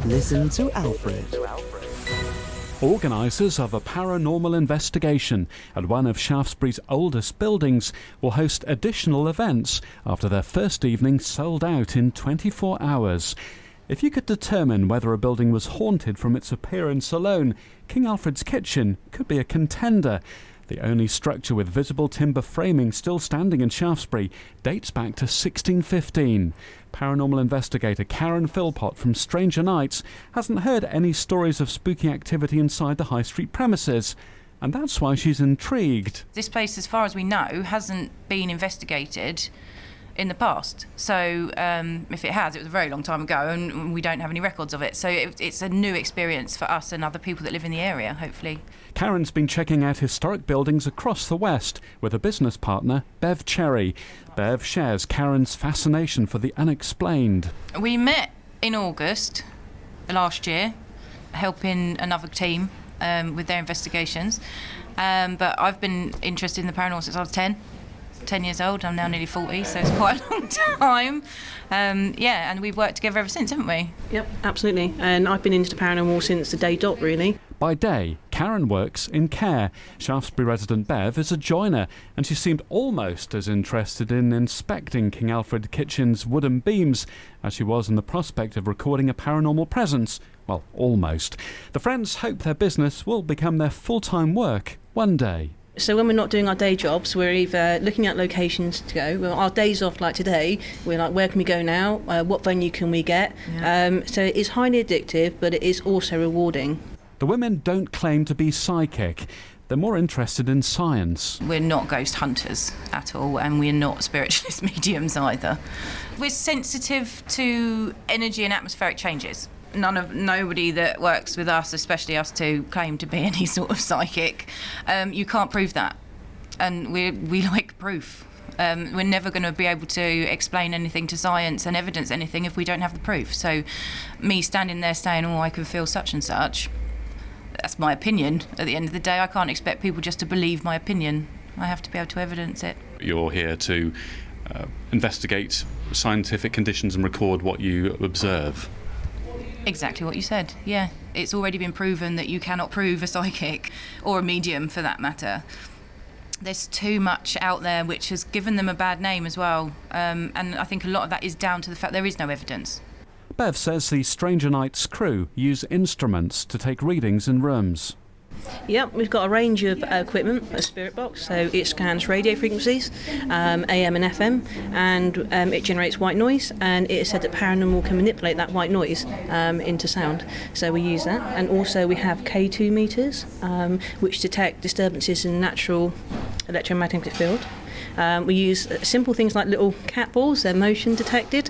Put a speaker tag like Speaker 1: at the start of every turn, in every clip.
Speaker 1: Listen to Alfred.
Speaker 2: Organisers of a paranormal investigation at one of Shaftesbury's oldest buildings will host additional events after their first evening sold out in 24 hours. If you could determine whether a building was haunted from its appearance alone, King Alfred's kitchen could be a contender. The only structure with visible timber framing still standing in Shaftesbury dates back to 1615. Paranormal investigator Karen Philpott from Stranger Nights hasn't heard any stories of spooky activity inside the high street premises, and that's why she's intrigued.
Speaker 3: This place, as far as we know, hasn't been investigated in the past. So if it has, it was a very long time ago and we don't have any records of it. So it's a new experience for us and other people that live in the area, hopefully.
Speaker 2: Karen's been checking out historic buildings across the West with a business partner, Bev Cherry. Bev shares Karen's fascination for the unexplained.
Speaker 3: We met in August last year, helping another team with their investigations. But I've been interested in the paranormal since I was 10 years old. I'm now nearly 40, so it's quite a long time. And we've worked together ever since, haven't we?
Speaker 4: Yep, absolutely. And I've been into the paranormal since the day dot, really.
Speaker 2: By day, Karen works in care. Shaftesbury resident Bev is a joiner, and she seemed almost as interested in inspecting King Alfred Kitchen's wooden beams as she was in the prospect of recording a paranormal presence. Well, almost. The friends hope their business will become their full-time work one day.
Speaker 4: So when we're not doing our day jobs, we're either looking at locations to go. Well, our days off, like today, we're like, where can we go now? What venue can we get? Yeah. So it is highly addictive, but it is also rewarding.
Speaker 2: The women don't claim to be psychic. They're more interested in science.
Speaker 3: We're not ghost hunters at all, and we're not spiritualist mediums either. We're sensitive to energy and atmospheric changes. Nobody that works with us, especially us two, claim to be any sort of psychic. You can't prove that, and we like proof. We're never going to be able to explain anything to science and evidence anything if we don't have the proof. So me standing there saying, oh, I can feel such and such, that's my opinion. At the end of the day, I can't expect people just to believe my opinion. I have to be able to evidence it.
Speaker 5: You're here to investigate scientific conditions and record what you observe.
Speaker 3: Exactly what you said, yeah. It's already been proven that you cannot prove a psychic, or a medium for that matter. There's too much out there which has given them a bad name as well, and I think a lot of that is down to the fact there is no evidence.
Speaker 2: Bev says the Stranger Nights crew use instruments to take readings in rooms.
Speaker 4: Yep, we've got a range of equipment, a spirit box, so it scans radio frequencies, AM and FM, and it generates white noise, and it is said that paranormal can manipulate that white noise into sound. So we use that, and also we have K2 meters, which detect disturbances in the natural electromagnetic field. We use simple things like little cat balls, they're motion detected,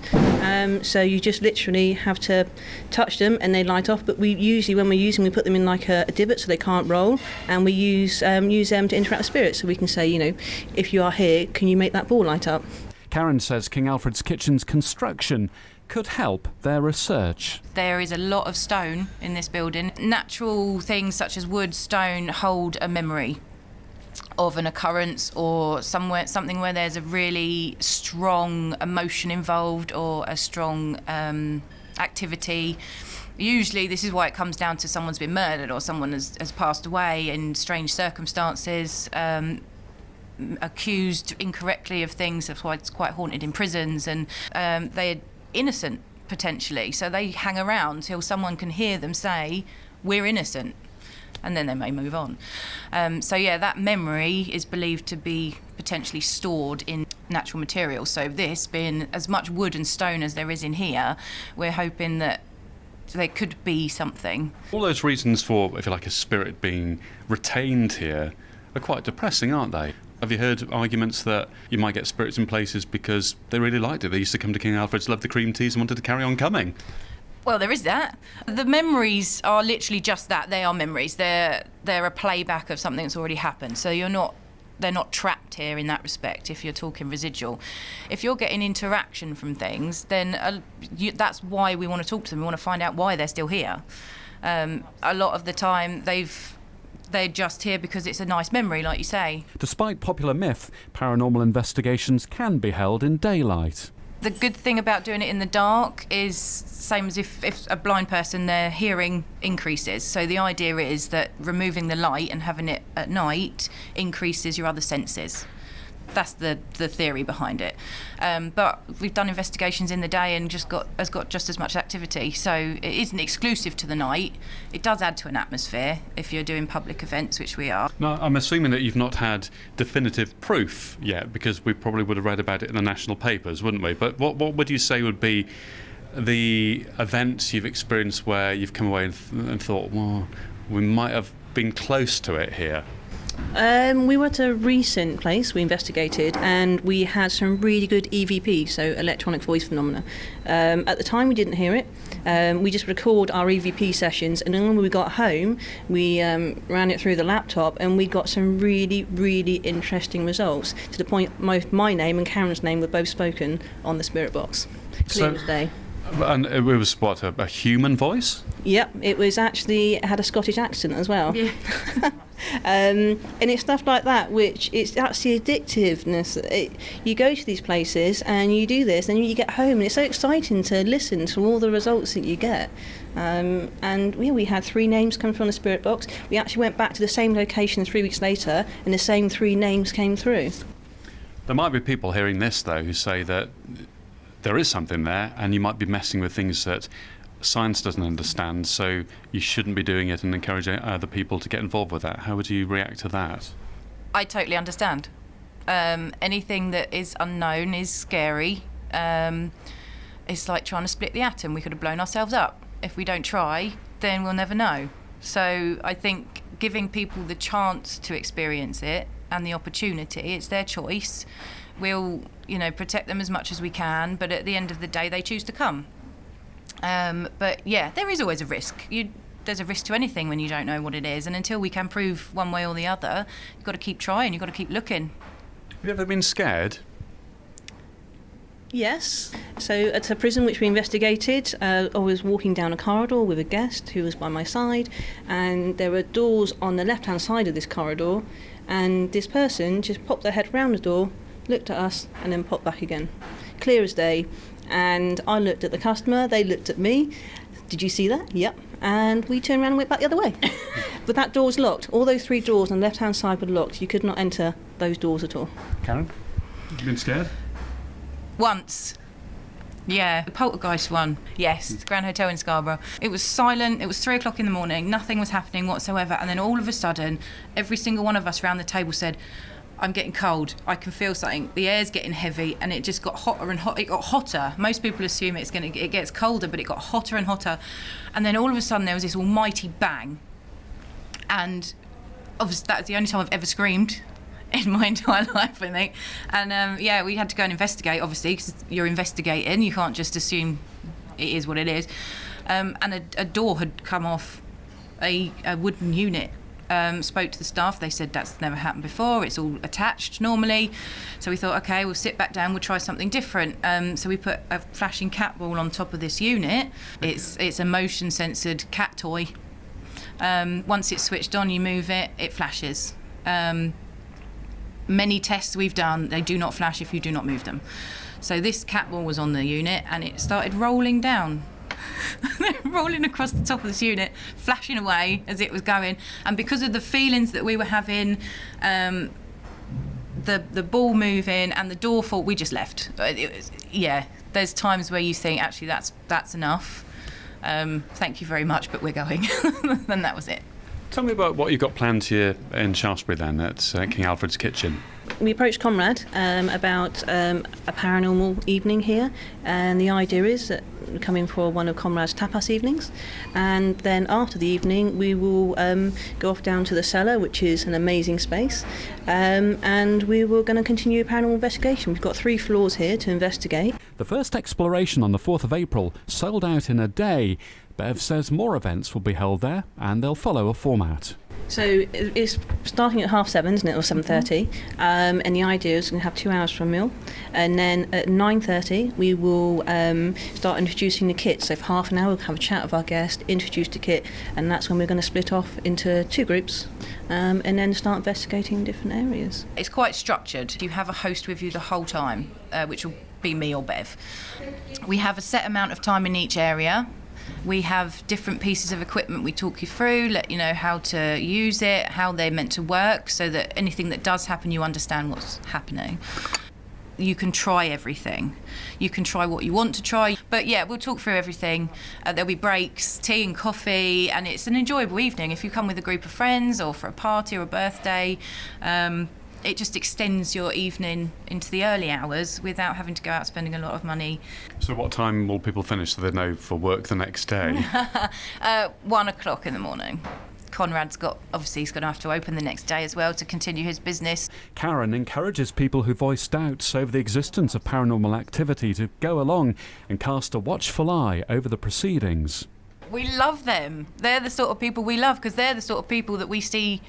Speaker 4: so you just literally have to touch them and they light off, but we usually, when we use them, we put them in like a divot so they can't roll, and we use them to interact with spirits, so we can say, if you are here, can you make that ball light up?
Speaker 2: Karen says King Alfred's Kitchen's construction could help their research.
Speaker 3: There is a lot of stone in this building. Natural things such as wood, stone hold a memory of an occurrence or something where there's a really strong emotion involved or a strong activity. Usually this is why it comes down to someone's been murdered or someone has passed away in strange circumstances, accused incorrectly of things. That's why it's quite haunted in prisons, and they're innocent potentially, so they hang around till someone can hear them say, we're innocent, and then they may move on. That memory is believed to be potentially stored in natural materials. So this being as much wood and stone as there is in here, we're hoping that there could be something.
Speaker 5: All those reasons for, if you like, a spirit being retained here are quite depressing, aren't they? Have you heard arguments that you might get spirits in places because they really liked it? They used to come to King Alfred's, loved the cream teas and wanted to carry on coming.
Speaker 3: Well, there is that. The memories are literally just that. They are memories. They're a playback of something that's already happened. So they're not trapped here in that respect, if you're talking residual. If you're getting interaction from things, then that's why we want to talk to them. We want to find out why they're still here. A lot of the time, they're just here because it's a nice memory, like you say.
Speaker 2: Despite popular myth, paranormal investigations can be held in daylight.
Speaker 3: The good thing about doing it in the dark is same as if a blind person, their hearing increases. So the idea is that removing the light and having it at night increases your other senses. That's the theory behind it. But we've done investigations in the day and has got just as much activity. So it isn't exclusive to the night. It does add to an atmosphere if you're doing public events, which we are.
Speaker 5: Now, I'm assuming that you've not had definitive proof yet, because we probably would have read about it in the national papers, wouldn't we? But what would you say would be the events you've experienced where you've come away and thought, well, we might have been close to it here?
Speaker 4: We were at a recent place we investigated, and we had some really good EVP, so electronic voice phenomena. At the time we didn't hear it. We just record our EVP sessions, and then when we got home we ran it through the laptop, and we got some really, really interesting results, to the point my name and Karen's name were both spoken on the spirit box. Clear as day.
Speaker 5: And it was what, a human voice?
Speaker 4: Yep, it had a Scottish accent as well. Yeah. And it's stuff like that, that's the addictiveness. You go to these places and you do this, and you get home, and it's so exciting to listen to all the results that you get. And we had 3 names come from the spirit box. We actually went back to the same location 3 weeks later, and the same 3 names came through.
Speaker 5: There might be people hearing this, though, who say that there is something there, and you might be messing with things that science doesn't understand, so you shouldn't be doing it, and encourage other people to get involved with that. How would you react to that?
Speaker 3: I totally understand. Anything that is unknown is scary. It's like trying to split the atom. We could have blown ourselves up. If we don't try, then we'll never know. So I think giving people the chance to experience it and the opportunity, it's their choice. We'll, protect them as much as we can, but at the end of the day, they choose to come. But yeah, there is always a risk. There's a risk to anything when you don't know what it is, and until we can prove one way or the other, you've got to keep trying, you've got to keep looking.
Speaker 5: Have you ever been scared?
Speaker 4: Yes. So at a prison which we investigated, I was walking down a corridor with a guest who was by my side, and there were doors on the left-hand side of this corridor, and this person just popped their head round the door, looked at us, and then popped back again. Clear as day. And I looked at the customer, they looked at me. Did you see that? Yep. And we turned around and went back the other way. But that door's locked. All those 3 doors on the left-hand side were locked. You could not enter those doors at all.
Speaker 5: Karen, have you been scared?
Speaker 3: Once. Yeah, the poltergeist one. Yes, the Grand Hotel in Scarborough. It was silent. It was 3 o'clock in the morning. Nothing was happening whatsoever. And then all of a sudden, every single one of us around the table said, I'm getting cold. I can feel something. The air's getting heavy, and it just got hotter and hotter. It got hotter. Most people assume it gets colder, but it got hotter and hotter. And then all of a sudden, there was this almighty bang. And obviously, that was the only time I've ever screamed in my entire life, I think. And we had to go and investigate, obviously, because you're investigating. You can't just assume it is what it is. And a door had come off a wooden unit. Spoke to the staff. They said that's never happened before. It's all attached normally. So we thought, okay, we'll sit back down. We'll try something different. So we put a flashing cat ball on top of this unit. It's a motion censored cat toy. Once it's switched on, you move it, it flashes. Many tests we've done, they do not flash if you do not move them. So this cat ball was on the unit, and it started rolling down. Rolling across the top of this unit, flashing away as it was going. And because of the feelings that we were having, the ball moving and the door fall, we just left. There's times where you think, actually, that's enough. Thank you very much, but we're going. And that was it.
Speaker 5: Tell me about what you've got planned here in Shaftesbury then, at King Alfred's Kitchen.
Speaker 4: We approached Conrad about a paranormal evening here, and the idea is that we're coming for one of Conrad's tapas evenings, and then after the evening we will go off down to the cellar, which is an amazing space, and we were going to continue a paranormal investigation. We've got 3 floors here to investigate.
Speaker 2: The first exploration on the 4th of April sold out in a day. Bev says more events will be held there, and they'll follow a format.
Speaker 4: So it's starting at 7:30, isn't it, or 7:30? And the idea is we're going to have 2 hours for a meal, and then at 9:30 we will start introducing the kit. So for half an hour we'll have a chat with our guest, introduce the kit, and that's when we're going to split off into 2 groups, and then start investigating different areas.
Speaker 3: It's quite structured. You have a host with you the whole time, which will be me or Bev. We have a set amount of time in each area. We have different pieces of equipment we talk you through, let you know how to use it, how they're meant to work, so that anything that does happen, you understand what's happening. You can try everything. You can try what you want to try. But yeah, we'll talk through everything. There'll be breaks, tea and coffee, and it's an enjoyable evening. If you come with a group of friends or for a party or a birthday, it just extends your evening into the early hours without having to go out spending a lot of money.
Speaker 5: So what time will people finish so they know for work the next day?
Speaker 3: 1 o'clock in the morning. Conrad's he's going to have to open the next day as well to continue his business.
Speaker 2: Karen encourages people who voice doubts over the existence of paranormal activity to go along and cast a watchful eye over the proceedings.
Speaker 3: We love them. They're the sort of people we love, because they're the sort of people that we see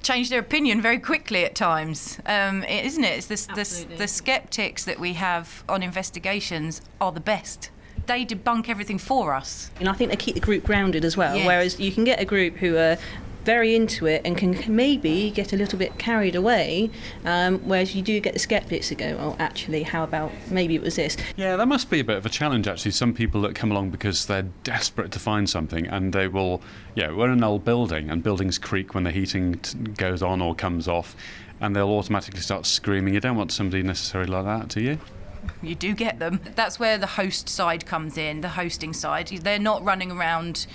Speaker 3: change their opinion very quickly at times, isn't it? It's the sceptics that we have on investigations are the best. They debunk everything for us.
Speaker 4: And I think they keep the group grounded as well,
Speaker 3: Yes.
Speaker 4: whereas you can get a group who are very into it and can maybe get a little bit carried away, whereas you do get the sceptics that go, oh, actually, how about maybe it was this?
Speaker 5: Yeah, that must be a bit of a challenge, actually. Some people that come along because they're desperate to find something, and they will, we're in an old building, and buildings creak when the heating goes on or comes off, and they'll automatically start screaming. You don't want somebody necessarily like that, do you?
Speaker 3: You do get them. That's where the host side comes in, the hosting side. They're not running around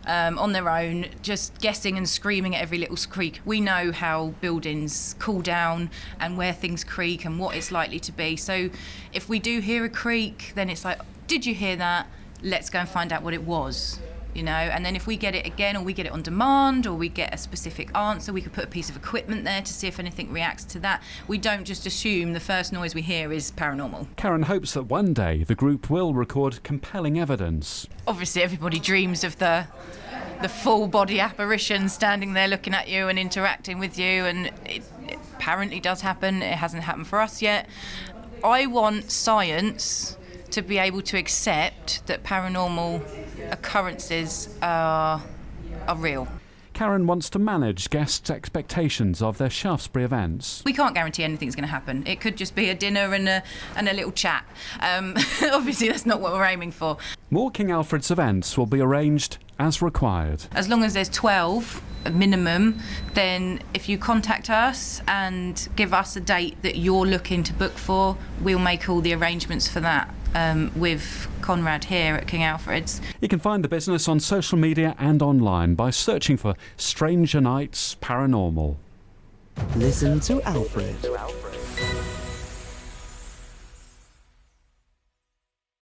Speaker 3: on their own, just guessing and screaming at every little creak. We know how buildings cool down and where things creak and what it's likely to be. So if we do hear a creak, then it's like, did you hear that? Let's go and find out what it was. And then if we get it again, or we get it on demand, or we get a specific answer, we could put a piece of equipment there to see if anything reacts to that. We don't just assume the first noise we hear is paranormal.
Speaker 2: Karen hopes that one day the group will record compelling evidence.
Speaker 3: Obviously, everybody dreams of the full body apparition standing there looking at you and interacting with you, and it apparently does happen. It hasn't happened for us yet. I want science to be able to accept that paranormal occurrences are real.
Speaker 2: Karen wants to manage guests' expectations of their Shaftesbury events.
Speaker 3: We can't guarantee anything's going to happen. It could just be a dinner and a little chat. Obviously, that's not what we're aiming for.
Speaker 2: More King Alfred's events will be arranged as required.
Speaker 3: As long as there's 12 minimum, then if you contact us and give us a date that you're looking to book for, we'll make all the arrangements for that with Conrad here at King Alfred's.
Speaker 2: You can find the business on social media and online by searching for Stranger Nights Paranormal.
Speaker 1: Listen to Alfred.